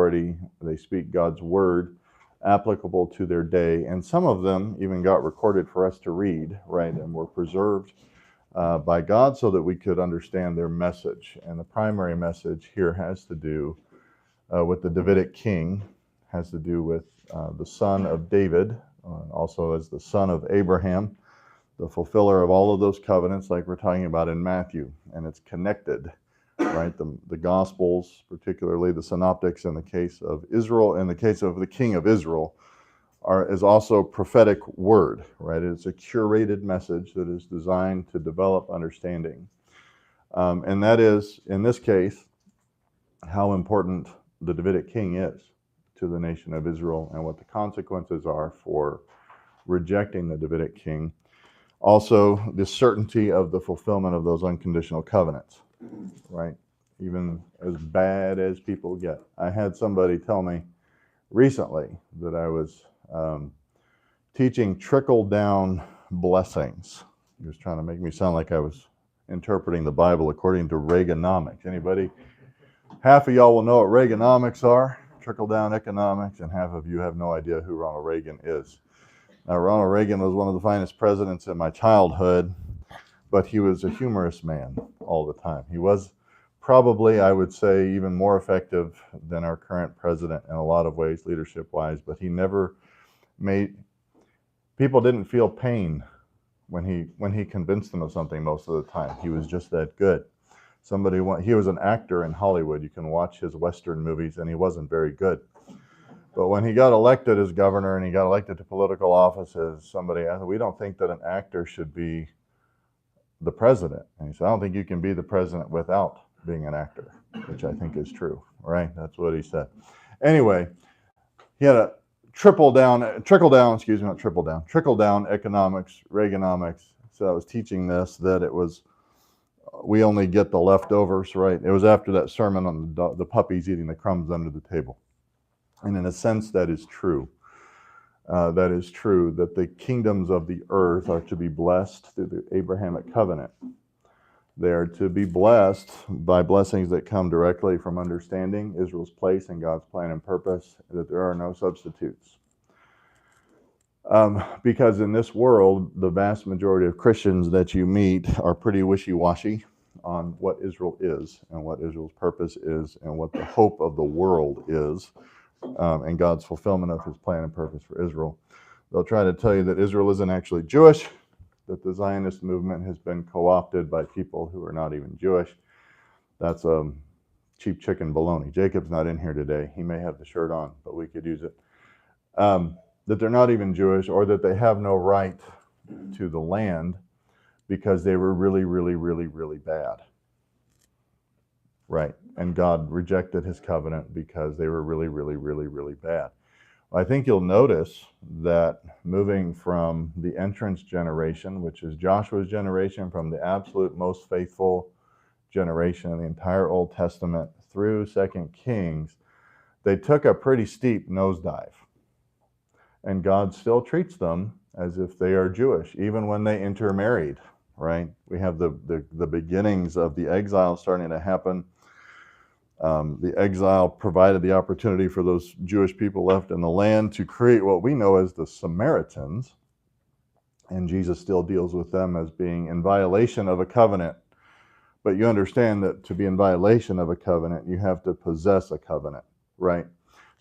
authority. They speak God's word applicable to their day. And some of them even got recorded for us to read, right, and were preserved by God so that we could understand their message. And the primary message here has to do with the Davidic king, has to do with the son of David, also as the son of Abraham, the fulfiller of all of those covenants like we're talking about in Matthew. And it's connected, right? The Gospels, particularly the Synoptics in the case of Israel, in the case of the king of Israel, is also prophetic word, right? It's a curated message that is designed to develop understanding. And that is, in this case, how important the Davidic king is to the nation of Israel and what the consequences are for rejecting the Davidic king. Also, the certainty of the fulfillment of those unconditional covenants, right? Even as bad as people get. I had somebody tell me recently that I was teaching trickle-down blessings. He was trying to make me sound like I was interpreting the Bible according to Reaganomics. Anybody? Half of y'all will know what Reaganomics are, trickle-down economics, and half of you have no idea who Ronald Reagan is. Now, Ronald Reagan was one of the finest presidents in my childhood, but he was a humorous man all the time. He was probably, I would say, even more effective than our current president in a lot of ways, leadership-wise, but he never made, people didn't feel pain when he convinced them of something most of the time. He was just that good. He was an actor in Hollywood. You can watch his Western movies, and he wasn't very good. But when he got elected as governor and he got elected to political offices, somebody asked, we don't think that an actor should be the president. And he said, I don't think you can be the president without being an actor, which I think is true, right? That's what he said. Anyway, he had a trickle down economics, Reaganomics. So I was teaching this, that it was, we only get the leftovers, right? It was after that sermon on the puppies eating the crumbs under the table. And in a sense, that is true. That is true, that the kingdoms of the earth are to be blessed through the Abrahamic covenant. They are to be blessed by blessings that come directly from understanding Israel's place in God's plan and purpose, that there are no substitutes. Because in this world, the vast majority of Christians that you meet are pretty wishy-washy on what Israel is and what Israel's purpose is and what the hope of the world is, and God's fulfillment of his plan and purpose for Israel. They'll try to tell you that Israel isn't actually Jewish, that the Zionist movement has been co-opted by people who are not even Jewish. That's cheap chicken baloney. Jacob's not in here today. He may have the shirt on, but we could use it. That they're not even Jewish, or that they have no right to the land because they were really, really, really, really bad. Right. And God rejected his covenant because they were really, really, really, really bad. I think you'll notice that moving from the entrance generation, which is Joshua's generation, from the absolute most faithful generation in the entire Old Testament through 2 Kings, they took a pretty steep nosedive. And God still treats them as if they are Jewish, even when they intermarried, right? We have the beginnings of the exile starting to happen. The exile provided the opportunity for those Jewish people left in the land to create what we know as the Samaritans. And Jesus still deals with them as being in violation of a covenant. But you understand that to be in violation of a covenant, you have to possess a covenant, right?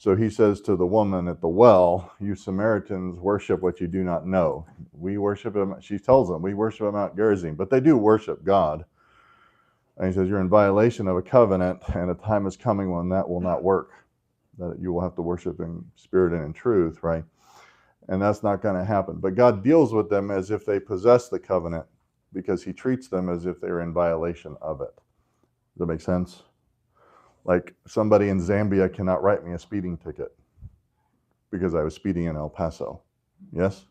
So he says to the woman at the well, you Samaritans worship what you do not know. We worship him, she tells them, we worship him Mount Gerizim, but they do worship God. And he says, you're in violation of a covenant, and a time is coming when that will not work, that you will have to worship in spirit and in truth, right? And that's not going to happen. But God deals with them as if they possess the covenant because he treats them as if they're in violation of it. Does that make sense? Like somebody in Zambia cannot write me a speeding ticket because I was speeding in El Paso. Yes?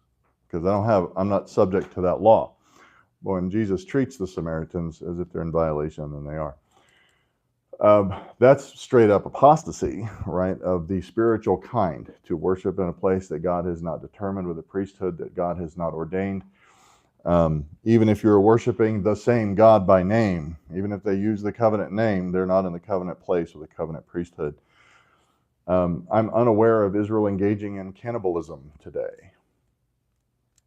Because I'm not subject to that law. But when Jesus treats the Samaritans as if they're in violation, then they are. That's straight up apostasy, right, of the spiritual kind, to worship in a place that God has not determined, with a priesthood that God has not ordained. Even if you're worshiping the same God by name, even if they use the covenant name, they're not in the covenant place with the covenant priesthood. I'm unaware of Israel engaging in cannibalism today,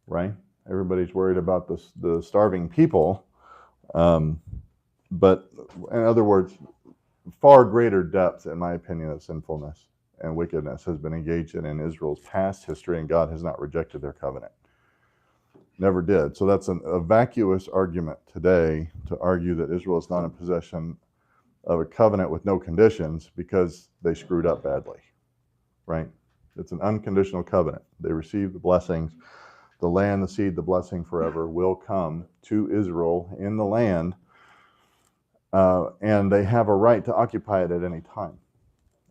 right? Everybody's worried about the starving people. But in other words, far greater depth, in my opinion, of sinfulness and wickedness has been engaged in Israel's past history, and God has not rejected their covenant. Never did. So that's a vacuous argument today to argue that Israel is not in possession of a covenant with no conditions because they screwed up badly, right? It's an unconditional covenant. They received the blessings. The land, the seed, the blessing forever will come to Israel in the land, and they have a right to occupy it at any time,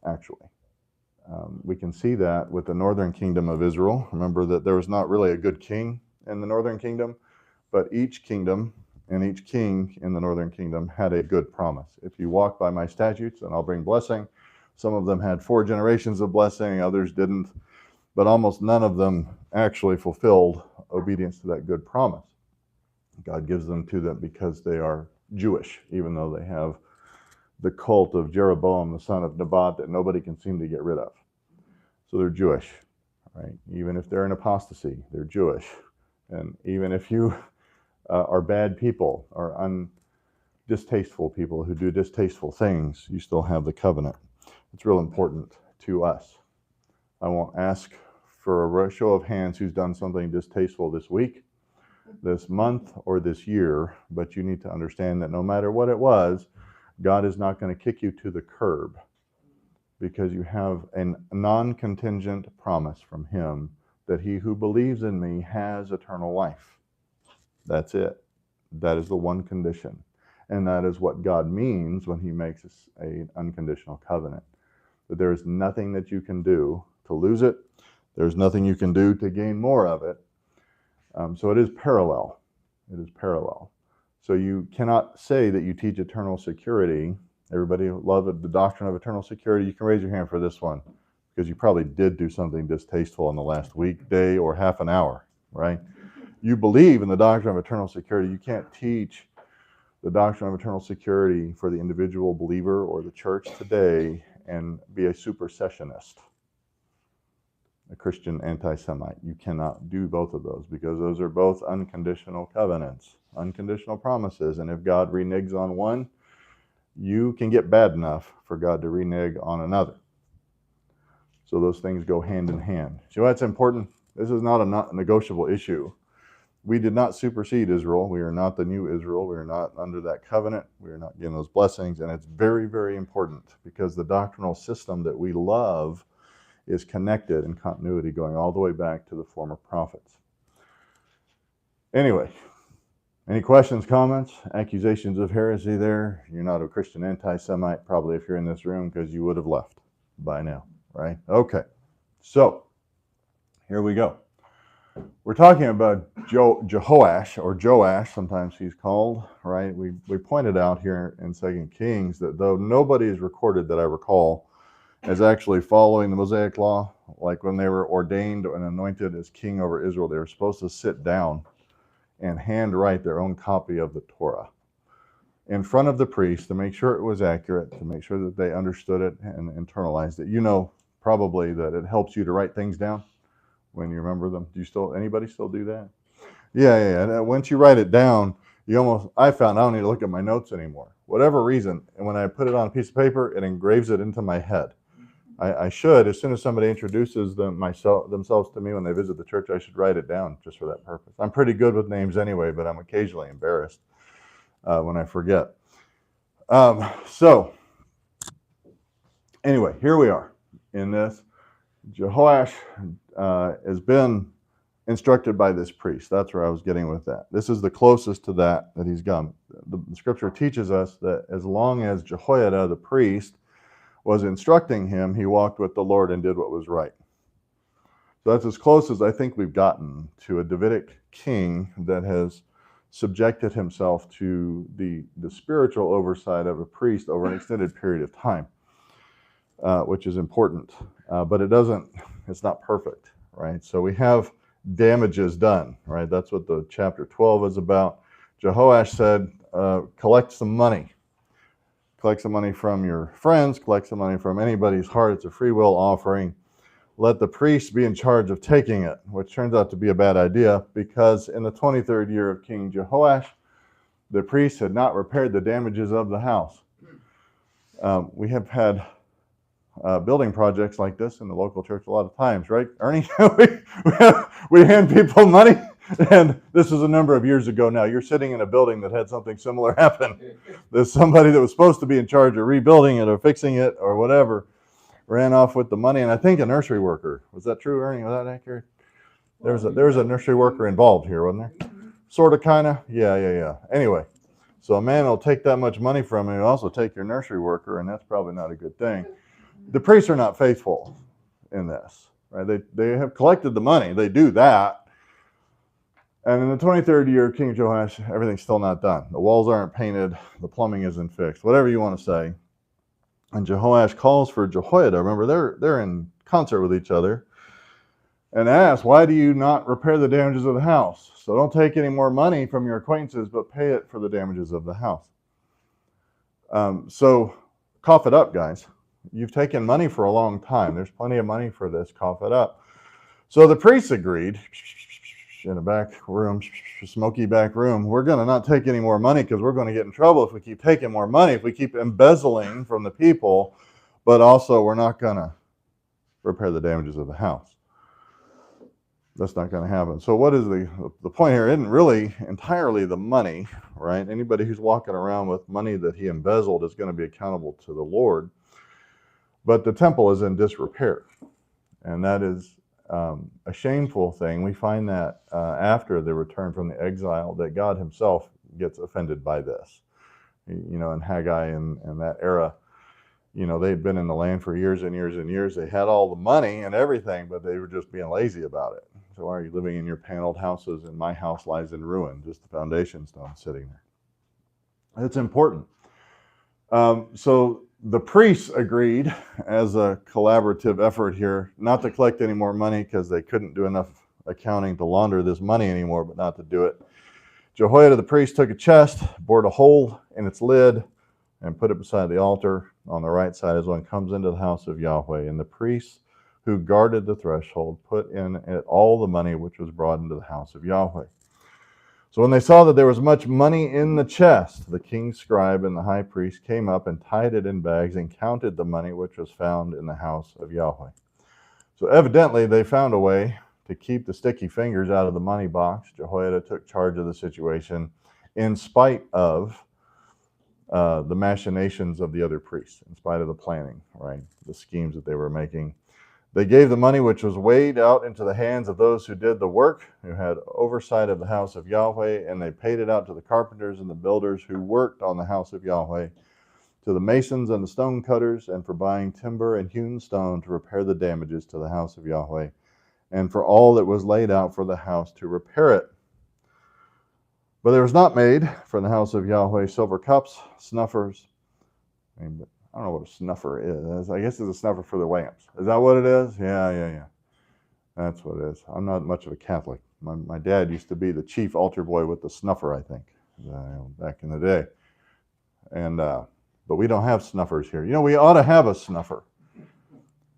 actually. We can see that with the northern kingdom of Israel. Remember that there was not really a good king in the northern kingdom, but each kingdom and each king in the northern kingdom had a good promise. If you walk by my statutes, then I'll bring blessing. Some of them had 4 generations of blessing, others didn't, but almost none of them actually fulfilled obedience to that good promise. God gives them to them because they are Jewish, even though they have the cult of Jeroboam, the son of Nebat, that nobody can seem to get rid of. So they're Jewish, right? Even if they're in apostasy, they're Jewish. And even if you are bad people or distasteful people who do distasteful things, you still have the covenant. It's real important to us. I won't ask for a show of hands who's done something distasteful this week, this month, or this year, but you need to understand that no matter what it was, God is not going to kick you to the curb because you have a non-contingent promise from him that he who believes in me has eternal life. That's it. That is the one condition. And that is what God means when he makes an unconditional covenant. That there is nothing that you can do to lose it. There's nothing you can do to gain more of it. So it is parallel. It is parallel. So you cannot say that you teach eternal security. Everybody loved the doctrine of eternal security. You can raise your hand for this one because you probably did do something distasteful in the last week, day, or half an hour, right? You believe in the doctrine of eternal security. You can't teach the doctrine of eternal security for the individual believer or the church today and be a supersessionist, a Christian anti-Semite. You cannot do both of those because those are both unconditional covenants, unconditional promises. And if God reneges on one, you can get bad enough for God to renege on another. So those things go hand in hand. So that's important. This is not a negotiable issue. We did not supersede Israel. We are not the new Israel. We are not under that covenant. We are not getting those blessings. And it's very, very important because the doctrinal system that we love is connected in continuity going all the way back to the former prophets. Anyway, any questions, comments, accusations of heresy there? You're not a Christian anti-Semite, probably, if you're in this room, because you would have left by now, right? Okay, so here we go. We're talking about Jehoash, or Joash, sometimes he's called, right? We pointed out here in 2 Kings that though nobody is recorded that I recall as actually following the Mosaic law, like when they were ordained and anointed as king over Israel, they were supposed to sit down and handwrite their own copy of the Torah in front of the priest to make sure it was accurate, to make sure that they understood it and internalized it. You know probably that it helps you to write things down when you remember them. Anybody still do that? Yeah. And once you write it down, I found I don't need to look at my notes anymore. Whatever reason, and when I put it on a piece of paper, it engraves it into my head. I should, as soon as somebody introduces themselves to me when they visit the church, I should write it down just for that purpose. I'm pretty good with names anyway, but I'm occasionally embarrassed when I forget. So, anyway, here we are in this. Jehoash has been instructed by this priest. That's where I was getting with that. This is the closest to that he's gone. The scripture teaches us that as long as Jehoiada, the priest, was instructing him, he walked with the Lord and did what was right. So that's as close as I think we've gotten to a Davidic king that has subjected himself to the spiritual oversight of a priest over an extended period of time, which is important. But it's not perfect, right? So we have damages done, right? That's what the chapter 12 is about. Jehoash said, collect some money. collect some money from your friends, collect some money from anybody's heart. It's a free will offering. Let the priest be in charge of taking it, which turns out to be a bad idea because in the 23rd year of King Jehoash, the priest had not repaired the damages of the house. We have had building projects like this in the local church a lot of times, right, Ernie? we hand people money, and this is a number of years ago now. You're sitting in a building that had something similar happen. There's somebody that was supposed to be in charge of rebuilding it or fixing it or whatever, ran off with the money, and I think a nursery worker. Was that true, Ernie? Was that accurate? There was a nursery worker involved here, wasn't there? Sort of, kind of? Yeah. Anyway, so a man will take that much money from you, also take your nursery worker, and that's probably not a good thing. The priests are not faithful in this, right? They have collected the money. They do that. And in the 23rd year of King Jehoash, everything's still not done. The walls aren't painted. The plumbing isn't fixed. Whatever you want to say. And Jehoash calls for Jehoiada. Remember, they're in concert with each other. And asks, why do you not repair the damages of the house? So don't take any more money from your acquaintances, but pay it for the damages of the house. So cough it up, guys. You've taken money for a long time. There's plenty of money for this. Cough it up. So the priests agreed in a back room, smoky back room. We're going to not take any more money because we're going to get in trouble if we keep taking more money, if we keep embezzling from the people, but also we're not going to repair the damages of the house. That's not going to happen. So what is the point here? It isn't really entirely the money, right? Anybody who's walking around with money that he embezzled is going to be accountable to the Lord. But the temple is in disrepair, and that is a shameful thing. We find that after the return from the exile, that God himself gets offended by this. You know, in Haggai and that era, you know, they'd been in the land for years and years and years. They had all the money and everything, but they were just being lazy about it. So why are you living in your paneled houses and my house lies in ruin, just the foundation stone sitting there? It's important. So the priests agreed as a collaborative effort here not to collect any more money because they couldn't do enough accounting to launder this money anymore, but not to do it. Jehoiada the priest took a chest, bored a hole in its lid, and put it beside the altar on the right side as one comes into the house of Yahweh. And the priests who guarded the threshold put in it all the money which was brought into the house of Yahweh. So when they saw that there was much money in the chest, the king's scribe and the high priest came up and tied it in bags and counted the money which was found in the house of Yahweh. So evidently they found a way to keep the sticky fingers out of the money box. Jehoiada took charge of the situation in spite of the machinations of the other priests, in spite of the planning, right? The schemes that they were making. They gave the money which was weighed out into the hands of those who did the work, who had oversight of the house of Yahweh, and they paid it out to the carpenters and the builders who worked on the house of Yahweh, to the masons and the stone cutters, and for buying timber and hewn stone to repair the damages to the house of Yahweh, and for all that was laid out for the house to repair it. But there was not made for the house of Yahweh silver cups, snuffers. I don't know what a snuffer is. I guess it's a snuffer for the lamps. Is that what it is? Yeah. That's what it is. I'm not much of a Catholic. My dad used to be the chief altar boy with the snuffer, I think, back in the day. And but we don't have snuffers here. You know, we ought to have a snuffer.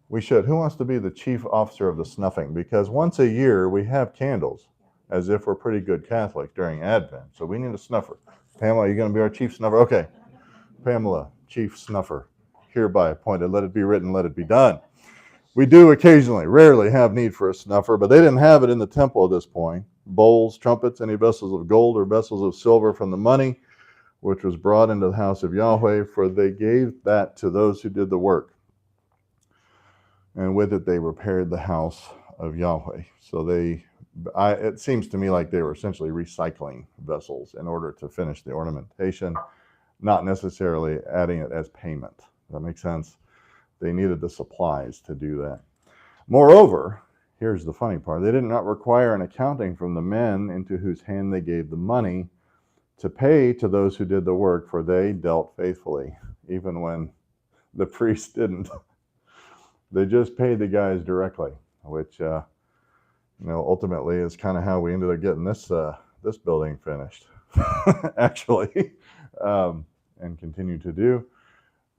We should. Who wants to be the chief officer of the snuffing? Because once a year we have candles, as if we're pretty good Catholic during Advent. So we need a snuffer. Pamela, are you going to be our chief snuffer? Okay. Pamela, chief snuffer, hereby appointed. Let it be written, let it be done. We do occasionally, rarely have need for a snuffer, but they didn't have it in the temple at this point. Bowls, trumpets, any vessels of gold or vessels of silver from the money which was brought into the house of Yahweh, for they gave that to those who did the work. And with it they repaired the house of Yahweh. So it seems to me like they were essentially recycling vessels in order to finish the ornamentation, not necessarily adding it as payment. Does that make sense? They needed the supplies to do that. Moreover, here's the funny part. They did not require an accounting from the men into whose hand they gave the money to pay to those who did the work, for they dealt faithfully, even when the priests didn't. They just paid the guys directly, which ultimately is kind of how we ended up getting this building finished, actually, and continue to do.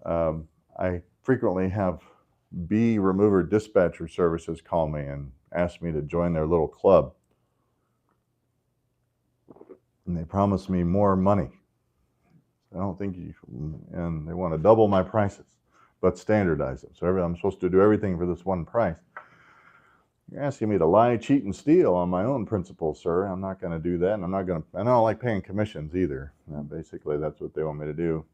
I frequently have bee remover dispatcher services call me and ask me to join their little club. And they promise me more money. I don't think and they want to double my prices, but standardize them. So I'm supposed to do everything for this one price. You're asking me to lie, cheat, and steal on my own principles, sir. I'm not going to do that, and I don't like paying commissions either. Basically, that's what they want me to do.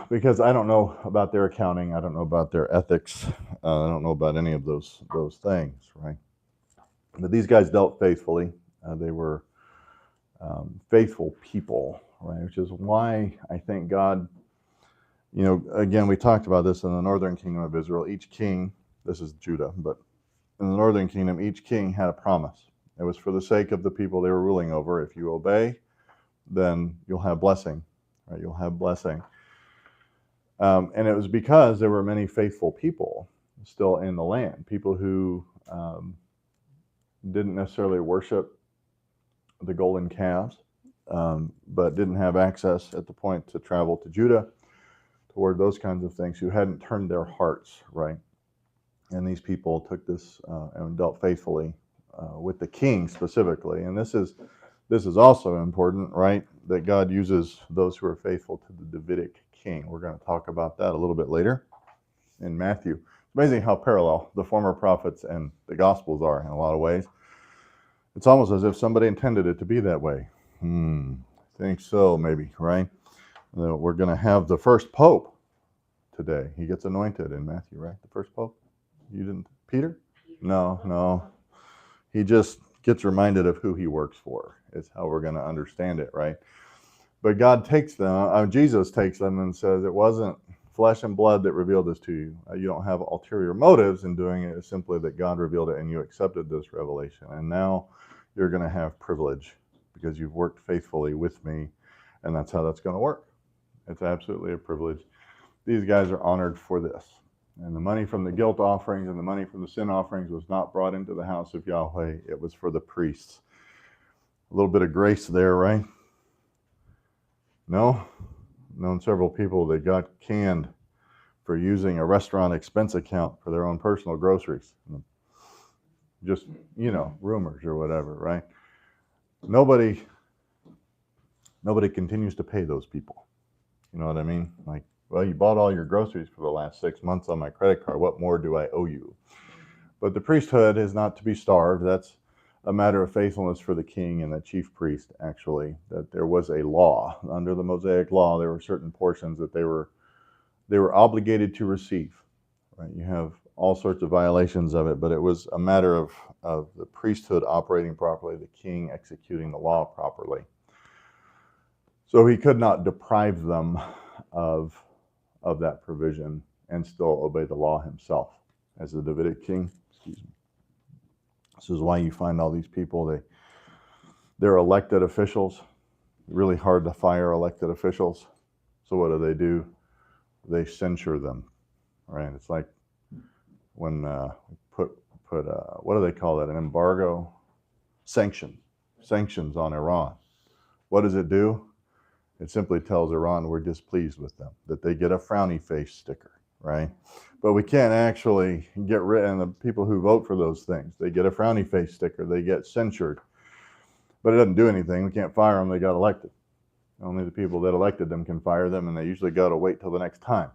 Because I don't know about their accounting, I don't know about their ethics, I don't know about any of those things, right? But these guys dealt faithfully. They were faithful people, right? Which is why I think God, again, we talked about this in the northern kingdom of Israel. Each king, this is Judah, but in the northern kingdom, each king had a promise. It was for the sake of the people they were ruling over. If you obey, then you'll have blessing, right? You'll have blessing. And it was because there were many faithful people still in the land, people who didn't necessarily worship the golden calves, but didn't have access at the point to travel to Judah, toward those kinds of things, who hadn't turned their hearts, right? And these people took this and dealt faithfully with the king specifically. And this is also important, right? That God uses those who are faithful to the Davidic king. We're going to talk about that a little bit later in Matthew. It's amazing how parallel the former prophets and the Gospels are in a lot of ways. It's almost as if somebody intended it to be that way. I think so, maybe, right? We're going to have the first pope today. He gets anointed in Matthew, right? The first pope? You didn't? Peter? No. He just gets reminded of who he works for. It's how we're going to understand it, right? But God takes them, Jesus takes them and says, it wasn't flesh and blood that revealed this to you. You don't have ulterior motives in doing it. It's simply that God revealed it and you accepted this revelation. And now you're going to have privilege because you've worked faithfully with me. And that's how that's going to work. It's absolutely a privilege. These guys are honored for this. And the money from the guilt offerings and the money from the sin offerings was not brought into the house of Yahweh. It was for the priests. A little bit of grace there, right? No? Known several people that got canned for using a restaurant expense account for their own personal groceries. Just, rumors or whatever, right? Nobody continues to pay those people. You know what I mean? Like, well, you bought all your groceries for the last 6 months on my credit card. What more do I owe you? But the priesthood is not to be starved. That's a matter of faithfulness for the king and the chief priest, actually, that there was a law. Under the Mosaic law, there were certain portions that they were obligated to receive. Right? You have all sorts of violations of it, but it was a matter of the priesthood operating properly, the king executing the law properly. So he could not deprive them of that provision and still obey the law himself as the Davidic king. Excuse me. This is why you find all these people, they're elected officials. Really hard to fire elected officials. So what do? They censure them, right? It's like when we put what do they call that? An embargo? Sanctions on Iran. What does it do? It simply tells Iran we're displeased with them, that they get a frowny face sticker, right? But we can't actually get rid of the people who vote for those things. They get a frowny face sticker. They get censured. But it doesn't do anything. We can't fire them. They got elected. Only the people that elected them can fire them, and they usually got to wait till the next time,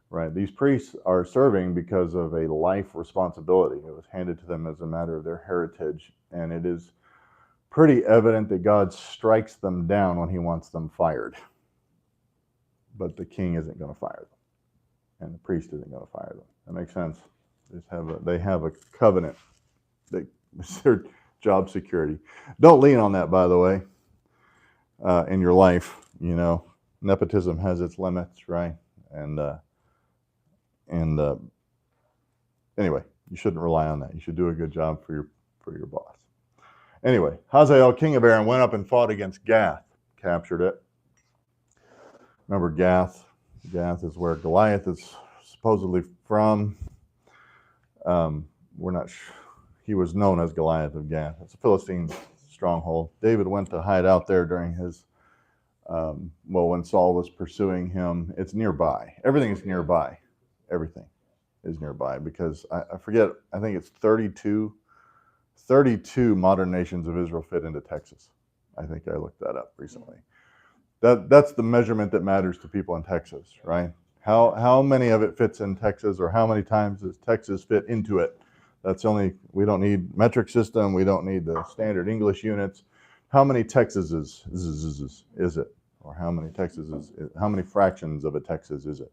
right? These priests are serving because of a life responsibility. It was handed to them as a matter of their heritage, and it is pretty evident that God strikes them down when he wants them fired. But the king isn't going to fire them. And the priest isn't going to fire them. That makes sense. They have a covenant. It's their job security. Don't lean on that, by the way, in your life. Nepotism has its limits, right? And anyway, you shouldn't rely on that. You should do a good job for your boss. Anyway, Hazael, king of Aram, went up and fought against Gath, captured it. Remember Gath? Gath is where Goliath is supposedly from. We're not sure. He was known as Goliath of Gath. It's a Philistine stronghold. David went to hide out there during his Well, when Saul was pursuing him, it's nearby. Everything is nearby. Everything is nearby because I forget, I think it's 32 modern nations of Israel fit into Texas. I think I looked that up recently. That's the measurement that matters to people in Texas, right? How many of it fits in Texas, or how many times does Texas fit into it? That's only, we don't need metric system, we don't need the standard English units. How many Texas is it? Or how many fractions of a Texas is it?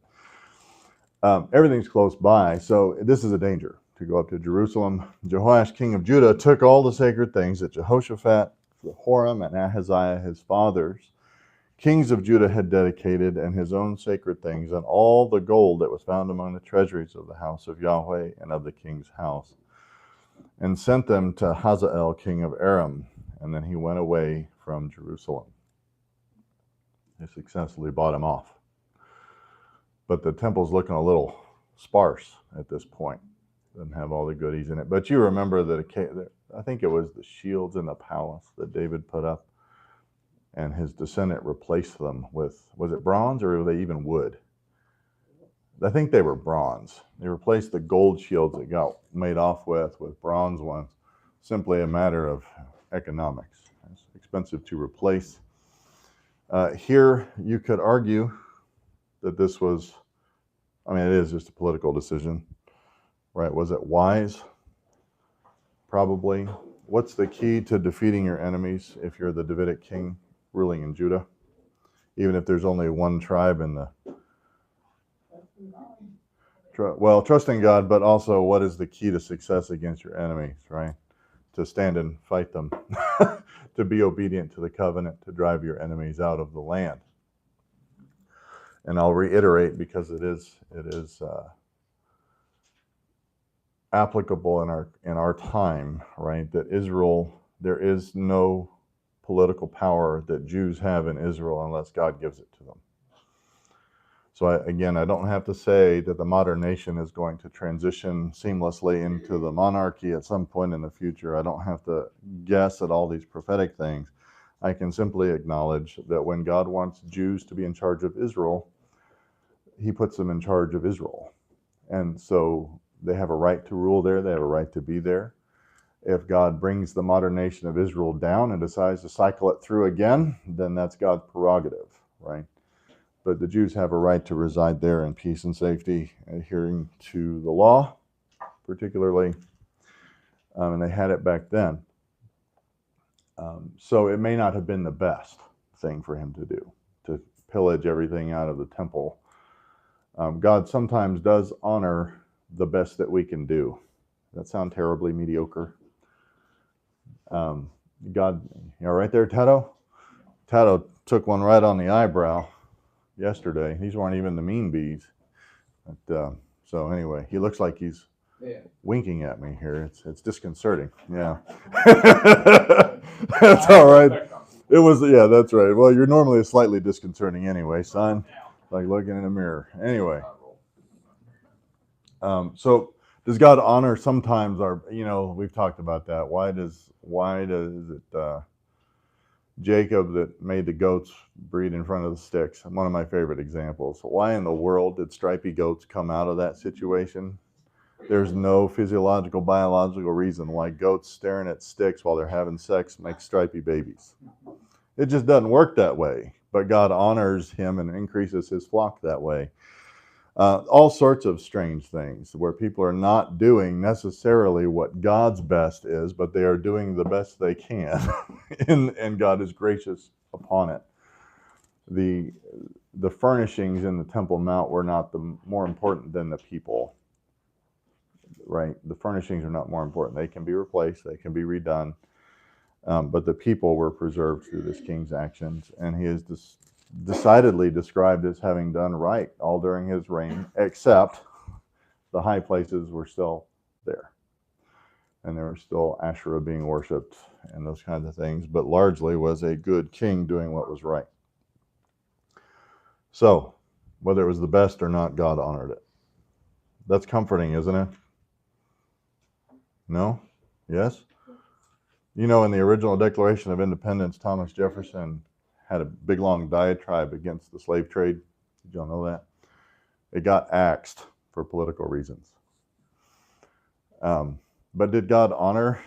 Everything's close by, so this is a danger to go up to Jerusalem. Jehoash, king of Judah, took all the sacred things that Jehoshaphat, Jehoram, and Ahaziah, his fathers, kings of Judah, had dedicated, and his own sacred things, and all the gold that was found among the treasuries of the house of Yahweh and of the king's house, and sent them to Hazael, king of Aram. And then he went away from Jerusalem. They successfully bought him off. But the temple's looking a little sparse at this point. Doesn't have all the goodies in it. But you remember that I think it was the shields in the palace that David put up, and his descendant replaced them with, was it bronze or were they even wood? I think they were bronze. They replaced the gold shields that got made off with bronze ones. Simply a matter of economics. It's expensive to replace. Here, you could argue that this was, I mean, it is just a political decision, right? Was it wise? Probably. What's the key to defeating your enemies if you're the Davidic king ruling in Judah? Even if there's only one tribe in the... Well, trust in God, but also what is the key to success against your enemies, right? To stand and fight them, to be obedient to the covenant, to drive your enemies out of the land. And I'll reiterate, because it is applicable in our time, right? That Israel, there is no political power that Jews have in Israel unless God gives it to them. So I don't have to say that the modern nation is going to transition seamlessly into the monarchy at some point in the future. I don't have to guess at all these prophetic things. I can simply acknowledge that when God wants Jews to be in charge of Israel, he puts them in charge of Israel. And so they have a right to rule there. They have a right to be there. If God brings the modern nation of Israel down and decides to cycle it through again, then that's God's prerogative, right? But the Jews have a right to reside there in peace and safety, adhering to the law, particularly, and they had it back then. So it may not have been the best thing for him to do, to pillage everything out of the temple. God sometimes does honor the best that we can do. Does that sound terribly mediocre? God, you all right there, Tato? Tato took one right on the eyebrow yesterday. These weren't even the mean bees. But, so anyway, he looks like he's winking at me here. It's disconcerting. Yeah. That's all right. It was, yeah, that's right. Well, you're normally slightly disconcerting anyway, son. Like looking in a mirror. Anyway. So does God honor sometimes our, we've talked about that. Why does it Jacob that made the goats breed in front of the sticks? One of my favorite examples. Why in the world did stripy goats come out of that situation? There's no physiological, biological reason why goats staring at sticks while they're having sex make stripy babies. It just doesn't work that way. But God honors him and increases his flock that way. All sorts of strange things where people are not doing necessarily what God's best is, but they are doing the best they can, and God is gracious upon it. The furnishings in the Temple Mount were not more important than the people, right? The furnishings are not more important. They can be replaced, they can be redone, but the people were preserved through this king's actions, and he is decidedly described as having done right all during his reign, except the high places were still there. And there was still Asherah being worshipped and those kinds of things, but largely was a good king doing what was right. So, whether it was the best or not, God honored it. That's comforting, isn't it? No? Yes? In the original Declaration of Independence, Thomas Jefferson had a big long diatribe against the slave trade. Did y'all know that? It got axed for political reasons. But did God honor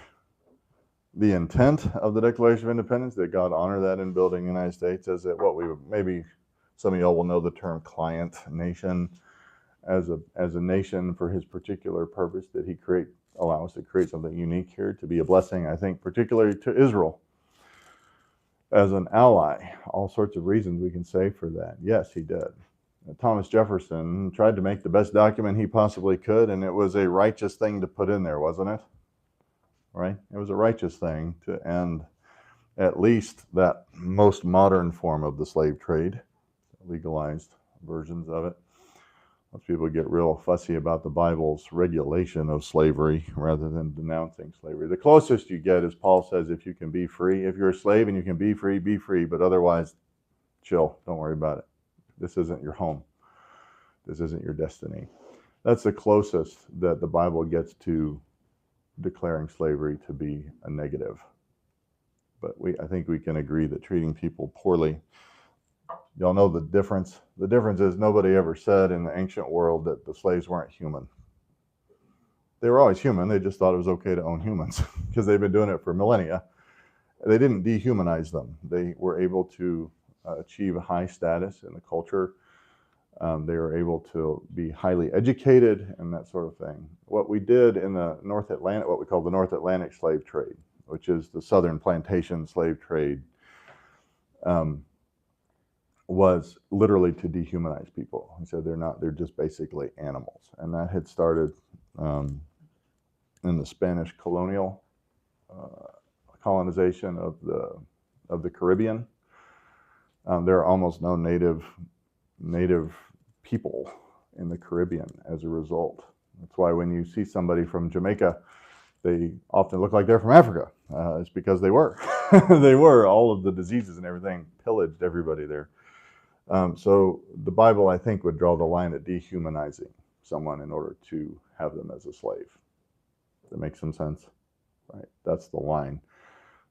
the intent of the Declaration of Independence? Did God honor that in building the United States as what we would, maybe some of y'all will know the term client nation, as a nation for his particular purpose? Did he allow us to create something unique here to be a blessing, I think, particularly to Israel as an ally? All sorts of reasons we can say for that. Yes, he did. Thomas Jefferson tried to make the best document he possibly could, and it was a righteous thing to put in there, wasn't it? Right? It was a righteous thing to end at least that most modern form of the slave trade, legalized versions of it. Most people get real fussy about the Bible's regulation of slavery rather than denouncing slavery. The closest you get is Paul says, if you can be free, if you're a slave and you can be free, but otherwise, chill, don't worry about it. This isn't your home. This isn't your destiny. That's the closest that the Bible gets to declaring slavery to be a negative. But I think we can agree that treating people poorly, y'all know the difference. The difference is nobody ever said in the ancient world that the slaves weren't human. They were always human. They just thought it was okay to own humans because they've been doing it for millennia. They didn't dehumanize them. They were able to achieve a high status in the culture. They were able to be highly educated and that sort of thing. What we did in the North Atlantic, what we call the North Atlantic slave trade, which is the southern plantation slave trade, was literally to dehumanize people. He said they're just basically animals. And that had started in the Spanish colonial colonization of the Caribbean. There are almost no native people in the Caribbean as a result. That's why when you see somebody from Jamaica, they often look like they're from Africa. It's because they were. They were. All of the diseases and everything pillaged everybody there. So the Bible, I think, would draw the line at dehumanizing someone in order to have them as a slave. Does that make some sense? Right. That's the line.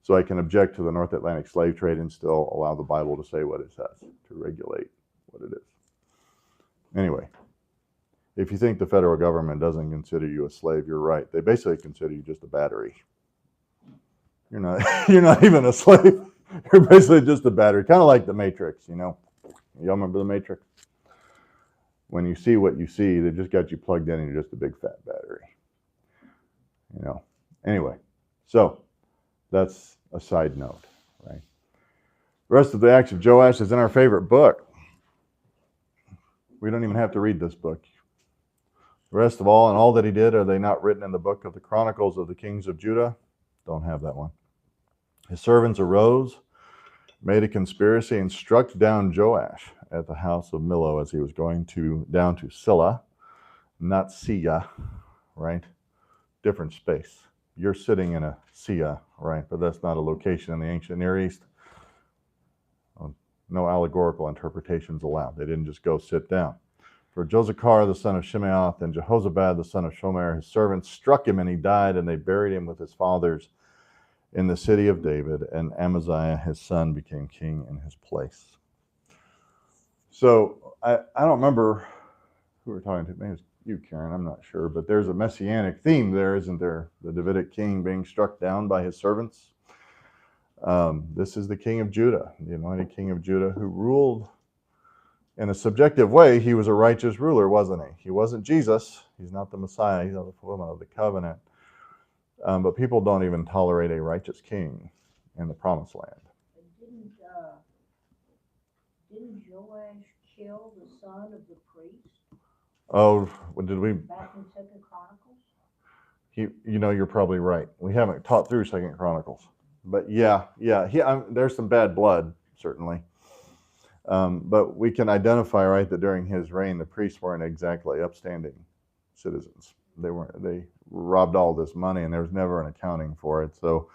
So I can object to the North Atlantic slave trade and still allow the Bible to say what it says, to regulate what it is. Anyway, if you think the federal government doesn't consider you a slave, you're right. They basically consider you just a battery. You're not even a slave. You're basically just a battery, kind of like the Matrix, you know. Y'all remember the Matrix? When you see what you see, they just got you plugged in and you're just a big fat battery. You know. Anyway, so that's a side note, right? The rest of the Acts of Joash is in our favorite book. We don't even have to read this book. The rest of all and all that he did, are they not written in the book of the Chronicles of the Kings of Judah? Don't have that one. His servants arose, made a conspiracy, and struck down Joash at the house of Millo as he was going down to Silla, not Sia, right? Different space. You're sitting in a Sia, right? But that's not a location in the ancient Near East. No allegorical interpretations allowed. They didn't just go sit down. For Josachar, the son of Shimeath, and Jehozabad, the son of Shomer, his servants, struck him, and he died, and they buried him with his fathers in the city of David, and Amaziah, his son, became king in his place. So I don't remember who we're talking to. Maybe it's you, Karen, I'm not sure. But there's a messianic theme there, isn't there? The Davidic king being struck down by his servants. This is the king of Judah, the anointed king of Judah, who ruled in a subjective way. He was a righteous ruler, wasn't he? He wasn't Jesus. He's not the Messiah. He's not the fulfillment of the covenant. But people don't even tolerate a righteous king in the promised land. Didn't Joash kill the son of the priest? Oh, did we? Back in 2 Chronicles? You're probably right. We haven't taught through 2 Chronicles. But yeah, there's some bad blood, certainly. But we can identify, right, that during his reign, the priests weren't exactly upstanding citizens. They robbed all this money, and there was never an accounting for it. So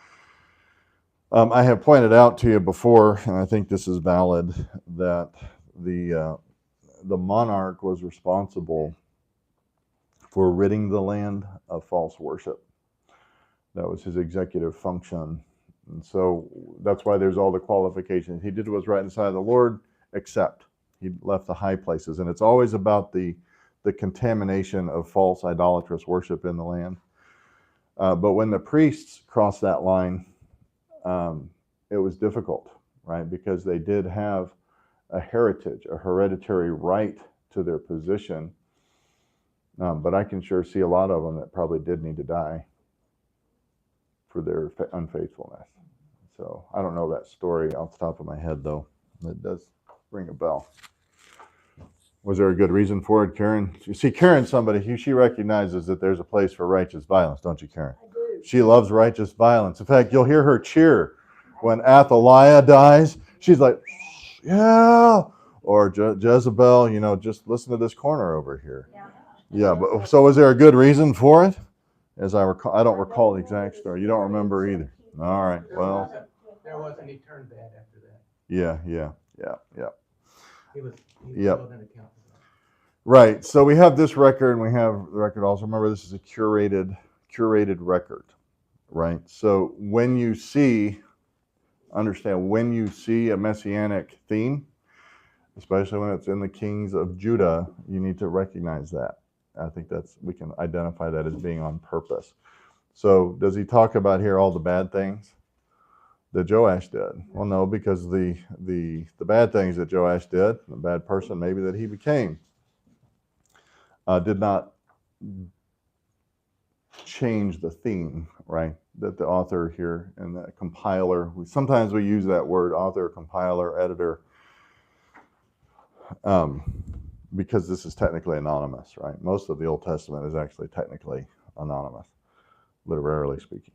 I have pointed out to you before, and I think this is valid, that the monarch was responsible for ridding the land of false worship. That was his executive function And so that's why there's all the qualifications. He did what was right in the sight of the Lord, except he left the high places. And it's always about the contamination of false idolatrous worship in the land. But when the priests crossed that line, it was difficult, right? Because they did have a heritage, a hereditary right to their position. But I can sure see a lot of them that probably did need to die for their unfaithfulness. So I don't know that story off the top of my head, though. It does ring a bell. Was there a good reason for it, Karen? You see, Karen's somebody, she recognizes that there's a place for righteous violence, don't you, Karen? I do. She loves righteous violence. In fact, you'll hear her cheer when Athaliah dies. She's like, yeah. Or Jezebel, just listen to this corner over here. Yeah, but so was there a good reason for it? As I recall, I don't recall the exact story. You don't remember either. All right. Well, there wasn't. He turned bad after that. Yeah. He was Yep. held an account for that. Right. So we have this record, and we have the record also. Remember, this is a curated record, right? So when you see a messianic theme, especially when it's in the kings of Judah, you need to recognize that. I think we can identify that as being on purpose. So does he talk about here all the bad things that Joash did? Well, no, because the bad things that Joash did, the bad person maybe that he became, did not change the theme, right? That the author here and the compiler, sometimes we use that word, author, compiler, editor, because this is technically anonymous, right? Most of the Old Testament is actually technically anonymous, literarily speaking.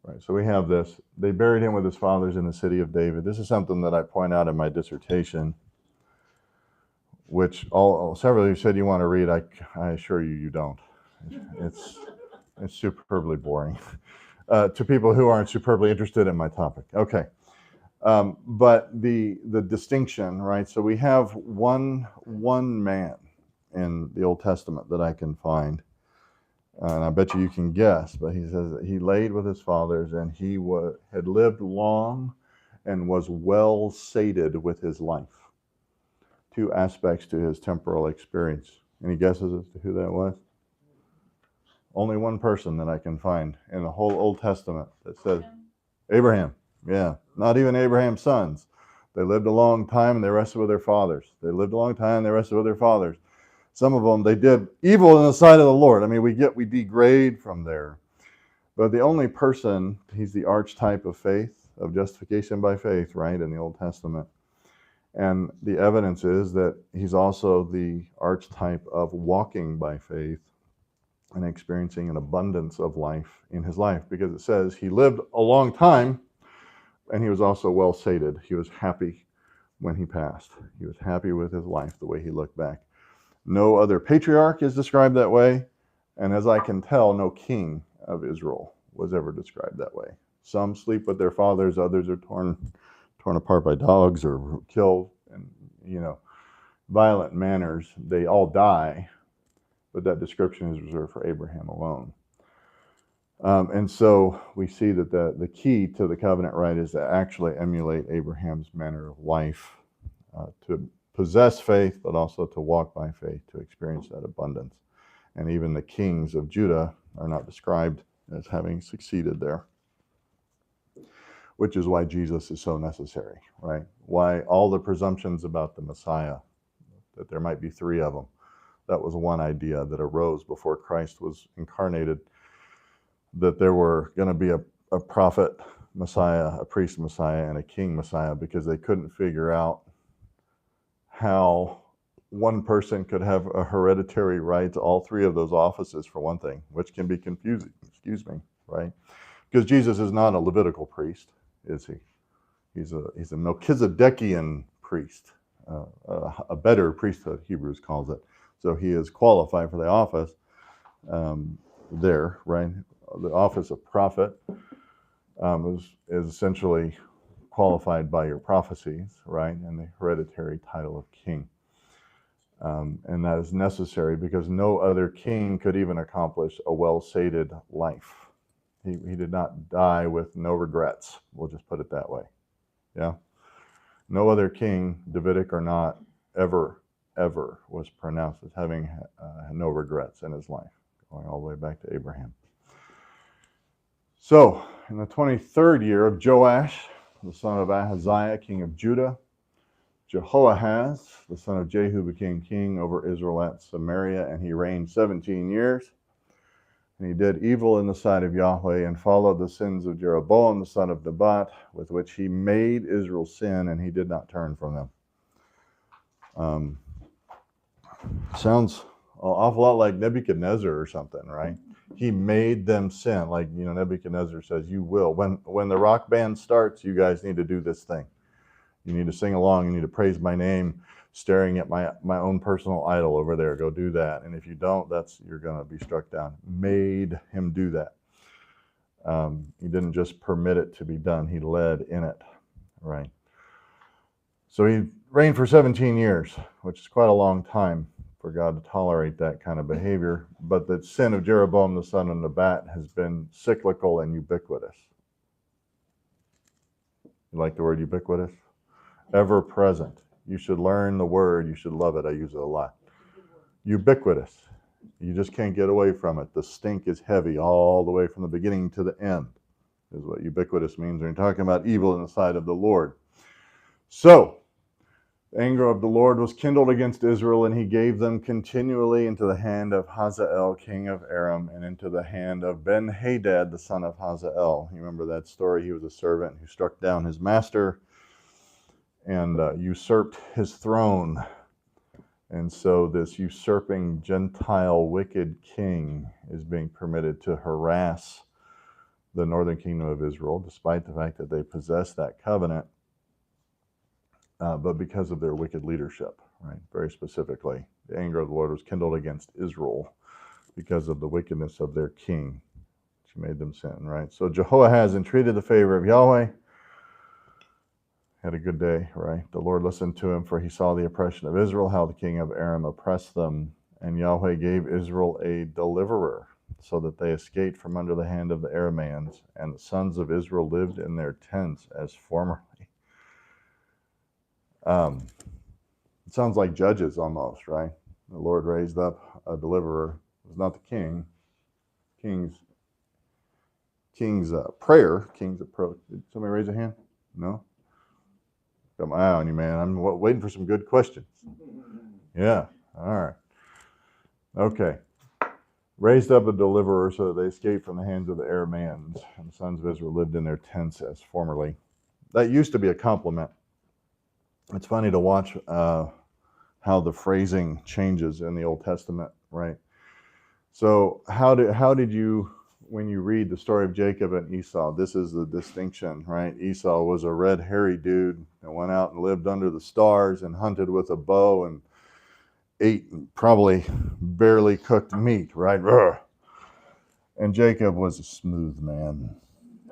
Right, so we have this. They buried him with his fathers in the city of David. This is something that I point out in my dissertation, which several of you said you want to read. I assure you, you don't. It's superbly boring to people who aren't superbly interested in my topic. Okay, but the distinction, right? So we have one man in the Old Testament that I can find. And I bet you can guess, but he says that he laid with his fathers, and he had lived long and was well sated with his life. Two aspects to his temporal experience. Any guesses as to who that was? Only one person that I can find in the whole Old Testament that says Abraham. Yeah, not even Abraham's sons. They lived a long time and they rested with their fathers. They lived a long time and they rested with their fathers. Some of them, they did evil in the sight of the Lord. I mean, we degrade from there. But the only person, he's the archetype of faith, of justification by faith, right, in the Old Testament. And the evidence is that he's also the archetype of walking by faith and experiencing an abundance of life in his life, because it says he lived a long time and he was also well sated. He was happy when he passed. He was happy with his life, the way he looked back. No other patriarch is described that way, and as I can tell, no king of Israel was ever described that way. Some sleep with their fathers, others are torn apart by dogs or killed in, violent manners. They all die, but that description is reserved for Abraham alone. And so we see that the key to the covenant right is to actually emulate Abraham's manner of life, to possess faith, but also to walk by faith, to experience that abundance. And even the kings of Judah are not described as having succeeded there, which is why Jesus is so necessary, right? Why all the presumptions about the Messiah, that there might be three of them. That was one idea that arose before Christ was incarnated, that there were going to be a prophet Messiah, a priest Messiah, and a king Messiah, because they couldn't figure out how one person could have a hereditary right to all three of those offices, for one thing, which can be confusing, right? Because Jesus is not a Levitical priest, is he? He's a Melchizedekian priest, a better priesthood, Hebrews calls it. So he is qualified for the office there, right? The office of prophet is essentially qualified by your prophecies, right? And the hereditary title of king. And that is necessary because no other king could even accomplish a well-sated life. He did not die with no regrets. We'll just put it that way. Yeah. No other king, Davidic or not, ever was pronounced as having no regrets in his life, going all the way back to Abraham. So, in the 23rd year of Joash, the son of Ahaziah, king of Judah, Jehoahaz, the son of Jehu, became king over Israel at Samaria, and he reigned 17 years. And he did evil in the sight of Yahweh and followed the sins of Jeroboam, the son of Nebat, with which he made Israel sin, and he did not turn from them. Sounds an awful lot like Nebuchadnezzar or something, right? He made them sin. Like, Nebuchadnezzar says, you will. When the rock band starts, you guys need to do this thing. You need to sing along. You need to praise my name, staring at my own personal idol over there. Go do that. And if you don't, you're going to be struck down. Made him do that. He didn't just permit it to be done. He led in it, right? So he reigned for 17 years, which is quite a long time for God to tolerate that kind of behavior. But the sin of Jeroboam, the son of Nebat, has been cyclical and ubiquitous. You like the word ubiquitous? Ever present. You should learn the word. You should love it. I use it a lot. Ubiquitous. You just can't get away from it. The stink is heavy all the way from the beginning to the end, is what ubiquitous means when you're talking about evil in the sight of the Lord. So, the anger of the Lord was kindled against Israel, and he gave them continually into the hand of Hazael, king of Aram, and into the hand of Ben-Hadad, the son of Hazael. You remember that story? He was a servant who struck down his master and usurped his throne. And so this usurping Gentile wicked king is being permitted to harass the northern kingdom of Israel, despite the fact that they possess that covenant, but because of their wicked leadership, right? Very specifically, the anger of the Lord was kindled against Israel because of the wickedness of their king, which made them sin, right? So Jehoahaz entreated the favor of Yahweh. Had a good day, right? The Lord listened to him, for he saw the oppression of Israel, how the king of Aram oppressed them. And Yahweh gave Israel a deliverer, so that they escaped from under the hand of the Arameans, and the sons of Israel lived in their tents as formerly. It sounds like Judges almost, right? The Lord raised up a deliverer. It was not the king. King's prayer, king's approach. Did somebody raise a hand? No? Got my eye on you, man. I'm waiting for some good questions. Yeah, all right. Okay. Raised up a deliverer so that they escaped from the hands of the Arameans, and the sons of Israel lived in their tents as formerly. That used to be a compliment. It's funny to watch how the phrasing changes in the Old Testament, right? So how did you, when you read the story of Jacob and Esau, this is the distinction, right? Esau was a red, hairy dude that went out and lived under the stars and hunted with a bow and ate probably barely cooked meat, right? Ugh. And Jacob was a smooth man,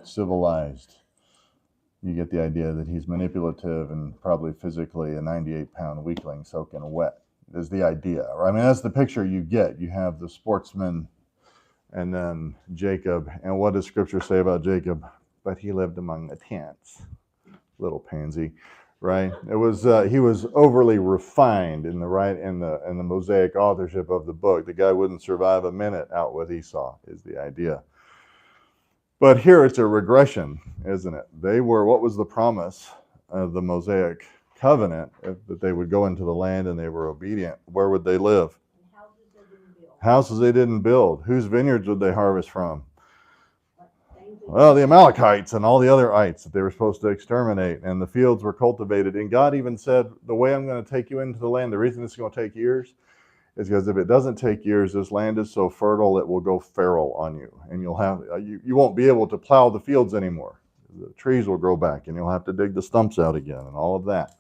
civilized. You get the idea that he's manipulative and probably physically a 98-pound weakling soaking wet is the idea. I mean, that's the picture you get. You have the sportsman and then Jacob. And what does Scripture say about Jacob? But he lived among the tents. Little pansy, right? It was he was overly refined in the Mosaic authorship of the book. The guy wouldn't survive a minute out with Esau, is the idea. But here it's a regression, isn't it? What was the promise of the Mosaic covenant? That they would go into the land and they were obedient. Where would they live? Houses they didn't build. Houses they didn't build. Whose vineyards would they harvest from? Well, the Amalekites and all the other ites that they were supposed to exterminate. And the fields were cultivated. And God even said, the way I'm going to take you into the land, the reason this is going to take years is because if it doesn't take years, this land is so fertile it will go feral on you, and you won't be able to plow the fields anymore. The trees will grow back, and you'll have to dig the stumps out again, and all of that.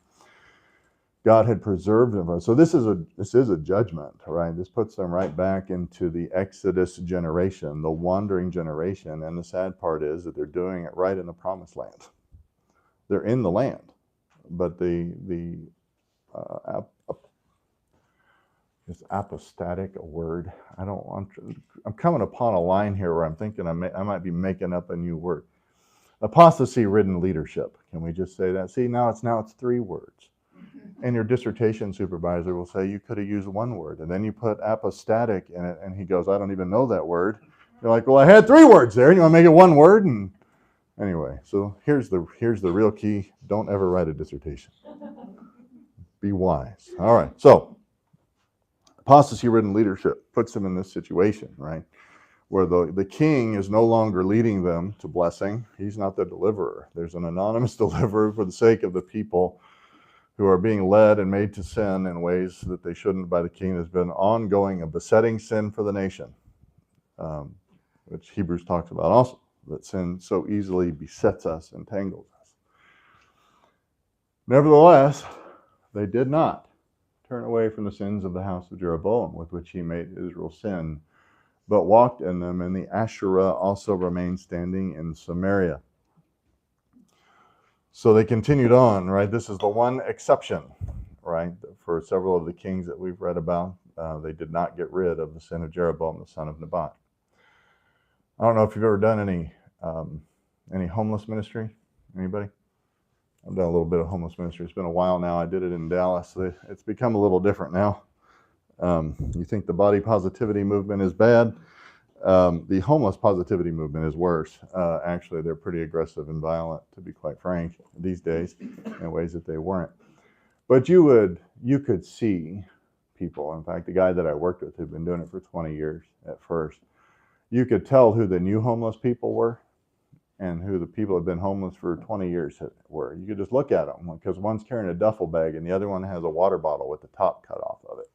God had preserved them. So this is a judgment, right? This puts them right back into the Exodus generation, the wandering generation, and the sad part is that they're doing it right in the promised land. They're in the land, but the Is apostatic a word? I'm coming upon a line here where I'm thinking I might be making up a new word. Apostasy-ridden leadership. Can we just say that? See, now it's 3 words. And your dissertation supervisor will say you could have used 1 word, and then you put apostatic in it, and he goes, I don't even know that word. You're like, well, I had 3 words there, and you want to make it 1 word? And anyway, so here's the real key: don't ever write a dissertation. Be wise. All right, so apostasy-ridden leadership puts them in this situation, right, where the king is no longer leading them to blessing. He's not the deliverer. There's an anonymous deliverer for the sake of the people who are being led and made to sin in ways that they shouldn't by the king. There's been ongoing, a besetting sin for the nation, which Hebrews talks about also, that sin so easily besets us, entangles us. Nevertheless, they did not turn away from the sins of the house of Jeroboam, with which he made Israel sin, but walked in them, and the Asherah also remained standing in Samaria. So they continued on, right? This is the one exception, right? For several of the kings that we've read about, they did not get rid of the sin of Jeroboam, the son of Nebat. I don't know if you've ever done any homeless ministry. Anybody? I've done a little bit of homeless ministry. It's been a while now. I did it in Dallas. It's become a little different now. You think the body positivity movement is bad? The homeless positivity movement is worse. Actually, they're pretty aggressive and violent, to be quite frank, these days, in ways that they weren't. But you could see people. In fact, the guy that I worked with who'd been doing it for 20 years at first, you could tell who the new homeless people were and who the people who had been homeless for 20 years were. You could just look at them, because one's carrying a duffel bag and the other one has a water bottle with the top cut off of it.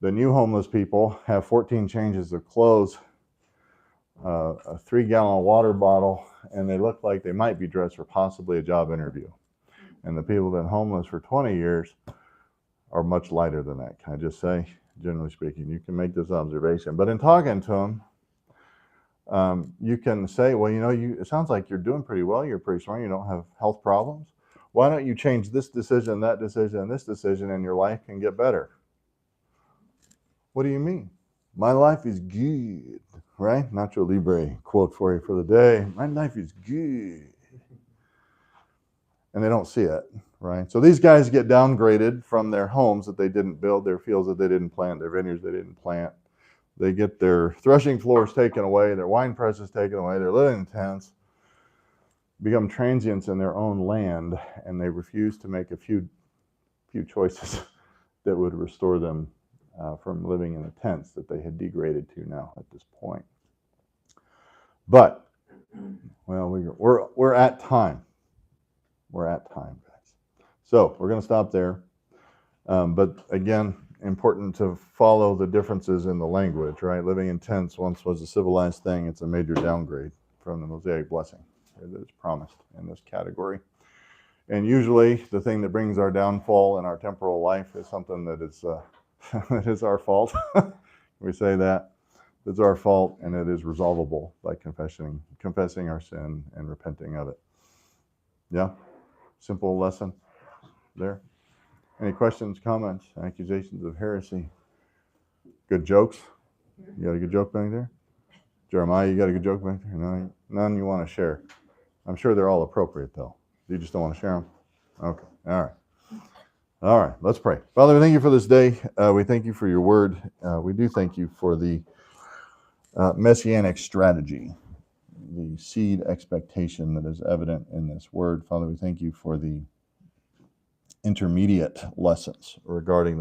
The new homeless people have 14 changes of clothes, a 3-gallon water bottle, and they look like they might be dressed for possibly a job interview. And the people who have been homeless for 20 years are much lighter than that. Can I just say, generally speaking, you can make this observation. But in talking to them, you can say, well, it sounds like you're doing pretty well. You're pretty strong. You don't have health problems. Why don't you change this decision, that decision, and this decision, and your life can get better? What do you mean? My life is good, right? Nacho Libre quote for you for the day. My life is good. And they don't see it, right? So these guys get downgraded from their homes that they didn't build, their fields that they didn't plant, their vineyards they didn't plant. They get their threshing floors taken away, their wine presses taken away, they're living in tents, become transients in their own land, and they refuse to make a few choices that would restore them from living in the tents that they had degraded to now at this point. But, well, we're at time. We're at time, guys. So we're going to stop there. But again, important to follow the differences in the language, right? Living in tents once was a civilized thing. It's a major downgrade from the Mosaic blessing that is promised in this category. And usually the thing that brings our downfall in our temporal life is something that is that is our fault. We say that. It's our fault, and it is resolvable by confessing our sin and repenting of it. Yeah? Simple lesson there. Any questions, comments, accusations of heresy? Good jokes? You got a good joke back there? Jeremiah, you got a good joke back there? No, none you want to share? I'm sure they're all appropriate, though. You just don't want to share them? Okay. All right. All right. Let's pray. Father, we thank you for this day. We thank you for your word. We do thank you for the messianic strategy, the seed expectation that is evident in this word. Father, we thank you for the intermediate lessons regarding